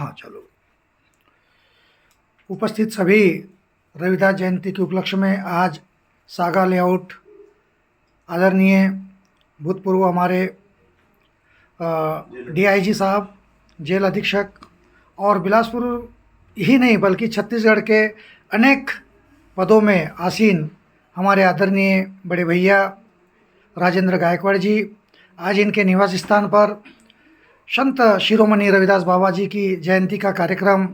हाँ चलो। उपस्थित सभी रविदास जयंती के उपलक्ष्य में आज सागा लेआउट आदरणीय भूतपूर्व हमारे डीआईजी साहब, जेल अधीक्षक और बिलासपुर ही नहीं बल्कि छत्तीसगढ़ के अनेक पदों में आसीन हमारे आदरणीय बड़े भैया राजेंद्र गायकवाड़ जी आज इनके निवास स्थान पर संत शिरोमणि रविदास बाबा जी की जयंती का कार्यक्रम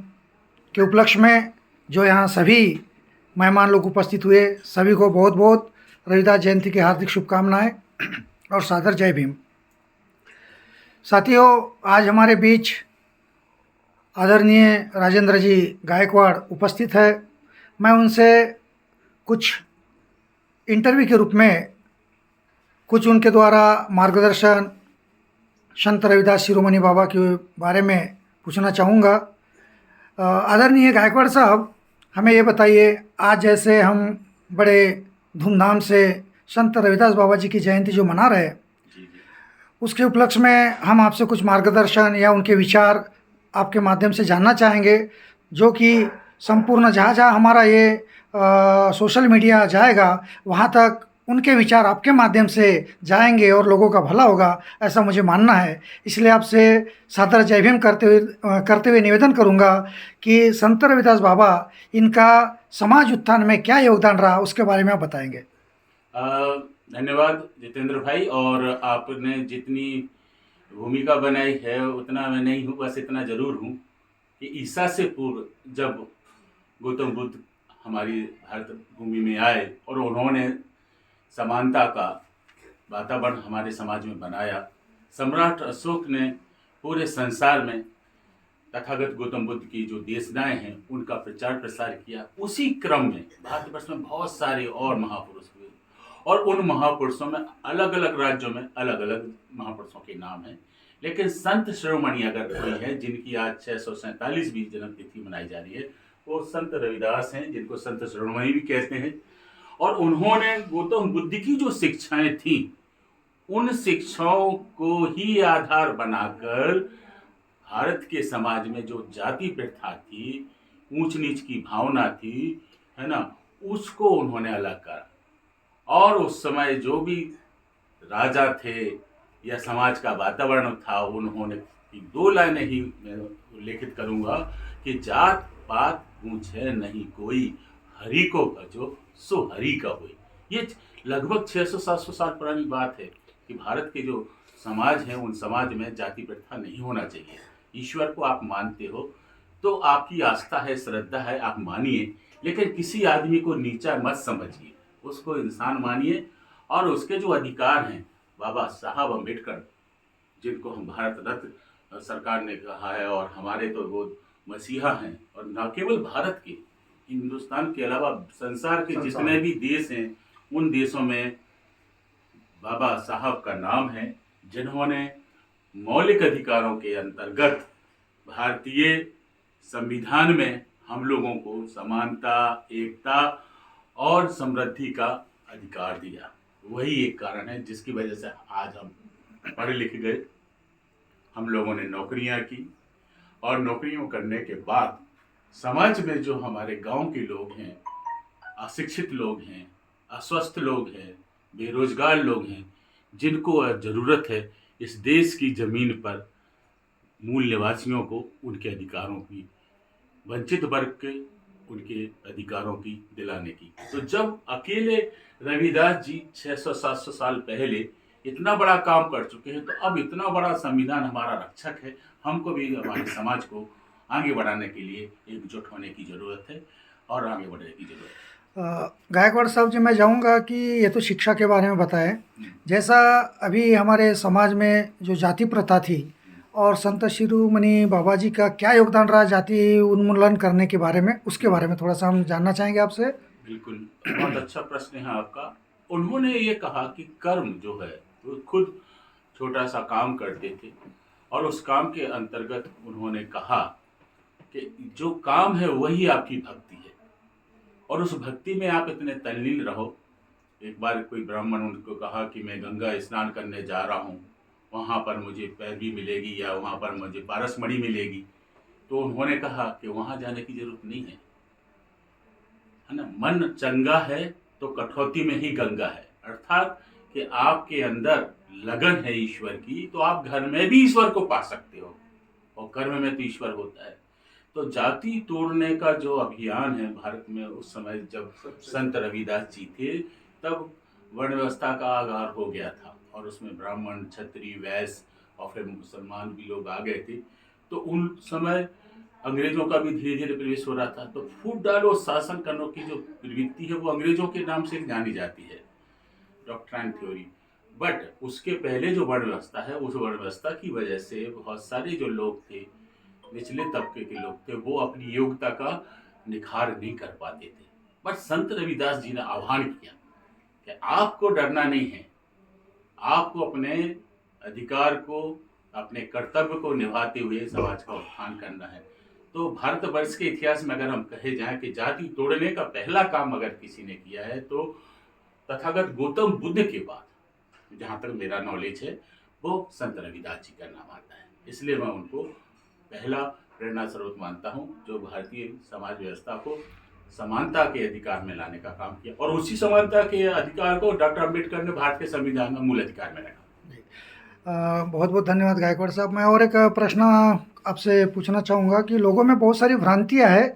के उपलक्ष्य में जो यहाँ सभी मेहमान लोग उपस्थित हुए, सभी को बहुत बहुत रविदास जयंती की हार्दिक शुभकामनाएं और सादर जय भीम। साथियों, आज हमारे बीच आदरणीय राजेंद्र जी गायकवाड़ उपस्थित है। मैं उनसे कुछ इंटरव्यू के रूप में कुछ उनके द्वारा मार्गदर्शन संत रविदास शिरोमणि बाबा के बारे में पूछना चाहूँगा। आदरणीय गायकवाड़ साहब, हमें ये बताइए, आज जैसे हम बड़े धूमधाम से संत रविदास बाबा जी की जयंती जो मना रहे हैं, उसके उपलक्ष्य में हम आपसे कुछ मार्गदर्शन या उनके विचार आपके माध्यम से जानना चाहेंगे, जो कि संपूर्ण जहाँ जहाँ हमारा ये सोशल मीडिया जाएगा वहाँ तक उनके विचार आपके माध्यम से जाएंगे और लोगों का भला होगा, ऐसा मुझे मानना है। इसलिए आपसे सादर जय भीम करते हुए निवेदन करूंगा कि संत रविदास बाबा, इनका समाज उत्थान में क्या योगदान रहा, उसके बारे में आप बताएंगे। धन्यवाद जितेंद्र भाई। और आपने जितनी भूमिका बनाई है उतना मैं नहीं हूँ, बस इतना जरूर हूँ कि ईसा से पूर्व जब गौतम बुद्ध हमारी भारत भूमि में आए और उन्होंने समानता का वातावरण हमारे समाज में बनाया, सम्राट अशोक ने पूरे संसार में तथागत गौतम बुद्ध की जो देशनाएं हैं उनका प्रचार प्रसार किया। उसी क्रम में भारतवर्ष में बहुत सारे और महापुरुष हुए और उन महापुरुषों में अलग अलग राज्यों में अलग अलग महापुरुषों के नाम हैं, लेकिन संत शिरोमणि अगर कोई है जिनकी आज 647वीं जन्म तिथि मनाई जा रही है, वो संत रविदास हैं, जिनको संत शिरोमणि भी कहते हैं। और उन्होंने गौतम बुद्ध की जो शिक्षाएं थी उन शिक्षाओं को ही आधार बनाकर भारत के समाज में जो जाति प्रथा थी, ऊंच नीच की भावना थी, है ना, उसको उन्होंने अलग करा। और उस समय जो भी राजा थे या समाज का वातावरण था, उन्होंने 2 लाइनें ही मैं उल्लेखित करूंगा कि जात पात पूछे नहीं कोई, हरि को भजो सो हरि का होई। ये लगभग 600-700 साल पुरानी बात है कि भारत के जो समाज है उन समाज में जाति प्रथा नहीं होना चाहिए। ईश्वर को आप मानते हो तो आपकी आस्था है, श्रद्धा है, आप मानिए, लेकिन किसी आदमी को नीचा मत समझिए, उसको इंसान मानिए। और उसके जो अधिकार हैं, बाबा साहब अम्बेडकर, जिनको हम भारत रत्न सरकार ने कहा है, और हमारे तो वो मसीहा हैं, और न केवल भारत के, हिंदुस्तान के अलावा संसार के जितने भी देश हैं उन देशों में बाबा साहब का नाम है, जिन्होंने मौलिक अधिकारों के अंतर्गत भारतीय संविधान में हम लोगों को समानता, एकता और समृद्धि का अधिकार दिया। वही एक कारण है जिसकी वजह से आज हम पढ़े लिखे गए, हम लोगों ने नौकरियां की, और नौकरियों करने के बाद समाज में जो हमारे गांव के लोग हैं, अशिक्षित लोग हैं, अस्वस्थ लोग हैं, बेरोजगार लोग हैं, जिनको ज़रूरत है इस देश की ज़मीन पर मूल निवासियों को उनके अधिकारों की, वंचित वर्ग के उनके अधिकारों की दिलाने की। तो जब अकेले रविदास जी 600-700 साल पहले इतना बड़ा काम कर चुके हैं, तो अब इतना बड़ा संविधान हमारा रक्षक है, हमको भी हमारे समाज को आगे बढ़ाने के लिए एकजुट होने की ज़रूरत है और आगे बढ़ने की ज़रूरत है। गायकवाड़ साहब जी, मैं चाहूँगा कि ये तो शिक्षा के बारे में बताएं, जैसा अभी हमारे समाज में जो जाति प्रथा थी और संत शिरोमणि बाबा जी का क्या योगदान रहा जाति उन्मूलन करने के बारे में, उसके बारे में थोड़ा सा हम जानना चाहेंगे आपसे। बिल्कुल, बहुत अच्छा प्रश्न है आपका। उन्होंने ये कहा कि कर्म जो है वो खुद छोटा सा काम करते थे, और उस काम के अंतर्गत उन्होंने कहा कि जो काम है वही आपकी भक्ति है, और उस भक्ति में आप इतने तल्लीन रहो। एक बार कोई ब्राह्मण उनको कहा कि मैं गंगा स्नान करने जा रहा हूँ, वहाँ पर मुझे पैरवी मिलेगी या वहाँ पर मुझे पारसमणि मिलेगी, तो उन्होंने कहा कि वहाँ जाने की जरूरत नहीं है ना। मन चंगा है तो कठौती में ही गंगा है, अर्थात कि आपके अंदर लगन है ईश्वर की तो आप घर में भी ईश्वर को पा सकते हो, और कर्म में तो ईश्वर होता है। तो जाति तोड़ने का जो अभियान है भारत में, उस समय जब संत रविदास जी थे तब वर्ण व्यवस्था का आगार हो गया था, और उसमें ब्राह्मण, क्षत्रिय, वैश्य और फिर मुसलमान भी लोग आ गए थे। तो उन समय अंग्रेजों का भी धीरे धीरे प्रवेश हो रहा था। तो फूट डालो शासन करने की जो प्रवृत्ति है वो अंग्रेजों के नाम से जानी जाती है, डॉक्ट्राइन थ्योरी। बट उसके पहले जो वर्ण व्यवस्था है, उस वर्ण व्यवस्था की वजह से बहुत सारे जो लोग थे, निचले तबके के लोग थे, वो अपनी योग्यता का निखार नहीं कर पाते थे। बट संत रविदास जी ने आह्वान किया कि आपको डरना नहीं है, आपको अपने अधिकार को, अपने कर्तव्य को निभाते हुए समाज का उत्थान करना है। तो भारतवर्ष के इतिहास में अगर हम कहे जाएं कि जाति तोड़ने का पहला काम अगर किसी ने किया है तो तथागत गौतम बुद्ध के बाद, जहाँ तक मेरा नॉलेज है, वो संत रविदास जी का नाम आता है। इसलिए मैं उनको पहला प्रेरणा स्रोत मानता हूँ, जो भारतीय समाज व्यवस्था को समानता के अधिकार में लाने का काम किया, और उसी समानता के अधिकार को डॉक्टर अम्बेडकर ने भारत के संविधान में मूल अधिकार में रखा। बहुत बहुत धन्यवाद गायकवाड़ साहब। मैं और एक प्रश्न आपसे पूछना चाहूँगा कि लोगों में बहुत सारी भ्रांतियाँ है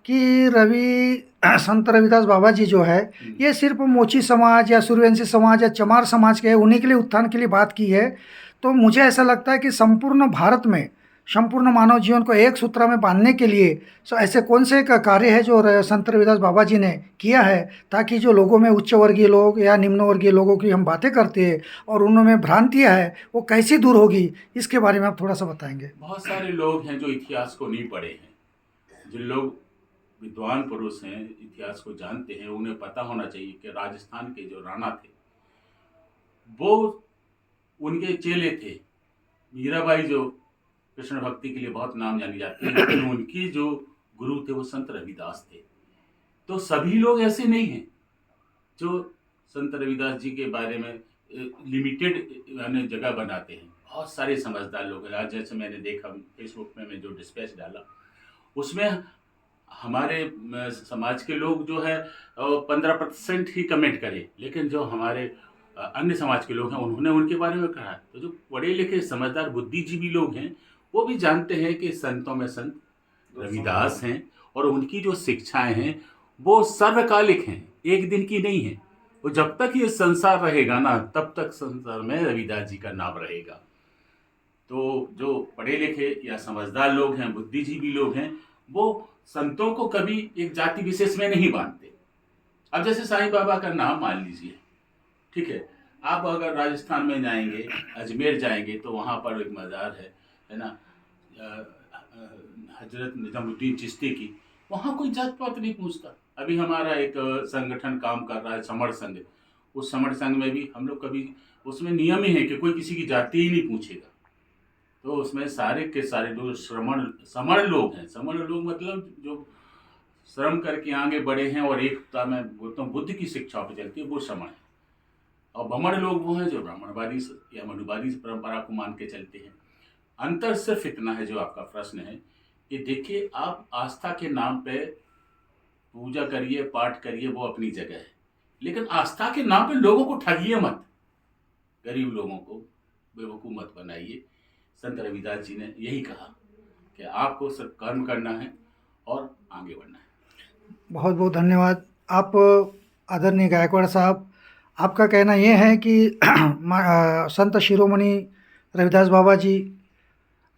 कि संत रविदास बाबा जी जो है ये सिर्फ मोची समाज या सूर्यवंशी समाज या चमार समाज के उन्हीं के लिए उत्थान के लिए बात की है। तो मुझे ऐसा लगता है कि संपूर्ण भारत में संपूर्ण मानव जीवन को एक सूत्र में बांधने के लिए ऐसे कौन से कार्य है जो संत रविदास बाबा जी ने किया है, ताकि जो लोगों में उच्च वर्गीय लोग या निम्न वर्गीय लोगों की हम बातें करते हैं और उनमें भ्रांतियाँ है वो कैसे दूर होगी, इसके बारे में आप थोड़ा सा बताएंगे। बहुत सारे लोग हैं जो इतिहास को नहीं पढ़े हैं। जिन लोग विद्वान पुरुष हैं, इतिहास को जानते हैं, उन्हें पता होना चाहिए कि राजस्थान के जो राणा थे वो उनके चेले थे। मीराबाई जो कृष्ण भक्ति के लिए बहुत नाम जानी जाती है, लेकिन उनकी जो गुरु थे वो संत रविदास थे। तो सभी लोग ऐसे नहीं हैं जो संत रविदास जी के बारे में लिमिटेड जगह बनाते हैं। बहुत सारे समझदार लोग हैं। आज जैसे मैंने देखा फेसबुक में मैं जो डिस्पैच डाला, उसमें हमारे समाज के लोग जो है 15% ही कमेंट करे, लेकिन जो हमारे अन्य समाज के लोग हैं उन्होंने उनके बारे में कहा। तो जो पढ़े लिखे समझदार बुद्धिजीवी लोग हैं वो भी जानते हैं कि संतों में संत रविदास हैं, और उनकी जो शिक्षाएं हैं वो सर्वकालिक हैं, एक दिन की नहीं है। वो जब तक ये संसार रहेगा ना, तब तक संसार में रविदास जी का नाम रहेगा। तो जो पढ़े लिखे या समझदार लोग हैं, बुद्धिजीवी लोग हैं, वो संतों को कभी एक जाति विशेष में नहीं बांधते। अब जैसे साईं बाबा का नाम मान लीजिए, ठीक है, आप अगर राजस्थान में जाएंगे, अजमेर जाएंगे, तो वहाँ पर एक मज़ार है ना, हजरत निजामुद्दीन चिश्ती की। वहाँ कोई जात पात नहीं पूछता। अभी हमारा एक संगठन काम कर रहा है, समर संघ। उस समर संघ में भी हम लोग कभी, उसमें नियम ही है कि कोई किसी की जाति ही नहीं पूछेगा। तो उसमें सारे के सारे जो समर लोग हैं, समर लोग मतलब जो श्रम करके आगे बढ़े हैं और एकता में गौतम बुद्ध की शिक्षा पर चलती है, वो समर है। और बमण लोग वो हैं जो ब्राह्मणवादी या मनुवादी परंपरा को मान के चलते हैं। अंतर सिर्फ इतना है, जो आपका प्रश्न है, कि देखिए आप आस्था के नाम पे पूजा करिए, पाठ करिए, वो अपनी जगह है, लेकिन आस्था के नाम पे लोगों को ठगिए मत, गरीब लोगों को बेवकूफ़ मत बनाइए। संत रविदास जी ने यही कहा कि आपको सब कर्म करना है और आगे बढ़ना है। बहुत बहुत धन्यवाद। आप आदरणीय गायकवाड़ साहब, आपका कहना यह है कि संत शिरोमणि रविदास बाबा जी,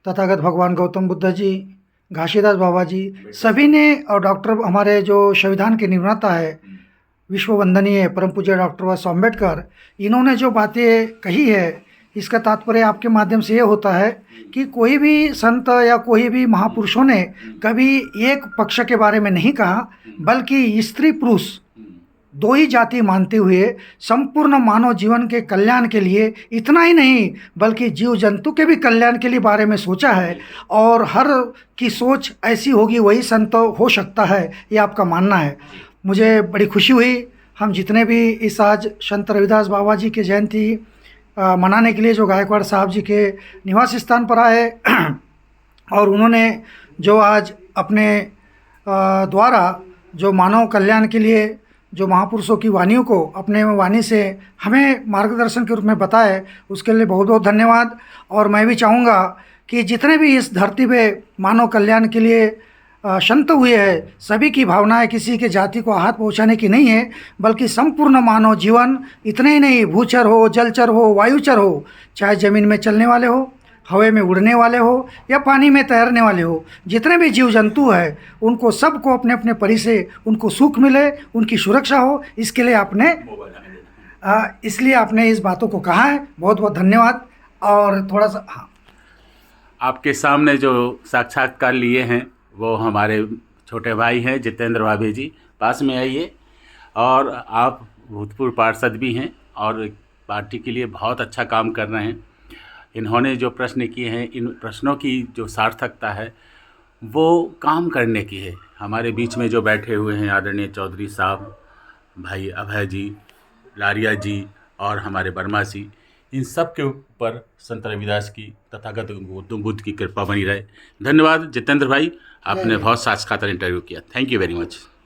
तथागत भगवान गौतम बुद्ध जी, घासीदास बाबा जी, सभी ने, और डॉक्टर हमारे जो संविधान के निर्माता है विश्व वंदनीय परम पूज्य डॉक्टर बाबा साहब अम्बेडकर, इन्होंने जो बातें कही है, इसका तात्पर्य आपके माध्यम से ये होता है कि कोई भी संत या कोई भी महापुरुषों ने कभी एक पक्ष के बारे में नहीं कहा, बल्कि स्त्री पुरुष दो ही जाति मानते हुए संपूर्ण मानव जीवन के कल्याण के लिए, इतना ही नहीं बल्कि जीव जंतु के भी कल्याण के लिए बारे में सोचा है। और हर की सोच ऐसी होगी वही संत हो सकता है, ये आपका मानना है। मुझे बड़ी खुशी हुई, हम जितने भी इस आज संत रविदास बाबा जी की जयंती मनाने के लिए जो गायकवाड़ साहब जी के निवास स्थान पर आए और उन्होंने जो आज अपने द्वारा जो मानव कल्याण के लिए जो महापुरुषों की वाणियों को अपने वाणी से हमें मार्गदर्शन के रूप में बताए, उसके लिए बहुत बहुत धन्यवाद। और मैं भी चाहूँगा कि जितने भी इस धरती पे मानव कल्याण के लिए संत हुए हैं, सभी की भावनाएं किसी के जाति को आहत पहुंचाने की नहीं है, बल्कि संपूर्ण मानव जीवन इतने ही नहीं, भूचर हो, जलचर हो, वायुचर हो, चाहे ज़मीन में चलने वाले हो, हवा में उड़ने वाले हो या पानी में तैरने वाले हो, जितने भी जीव जंतु हैं उनको सबको अपने अपने परि से उनको सुख मिले, उनकी सुरक्षा हो, इसके लिए आपने इसलिए आपने इस बातों को कहा है। बहुत बहुत धन्यवाद। और थोड़ा सा हाँ, आपके सामने जो साक्षात्कार लिए हैं वो हमारे छोटे भाई हैं जितेंद्र भाभी जी, पास में आइए। और आप भूतपूर्व पार्षद भी हैं और पार्टी के लिए बहुत अच्छा काम कर रहे हैं। इन्होंने जो प्रश्न किए हैं, इन प्रश्नों की जो सार्थकता है वो काम करने की है। हमारे बीच में जो बैठे हुए हैं आदरणीय चौधरी साहब, भाई अभय जी, लारिया जी और हमारे वर्मा जी, इन सब के ऊपर संत रविदास की तथागत गौतम बुद्ध की कृपा बनी रहे। धन्यवाद जितेंद्र भाई, आपने बहुत साक्षात्कार इंटरव्यू किया। Thank you very much.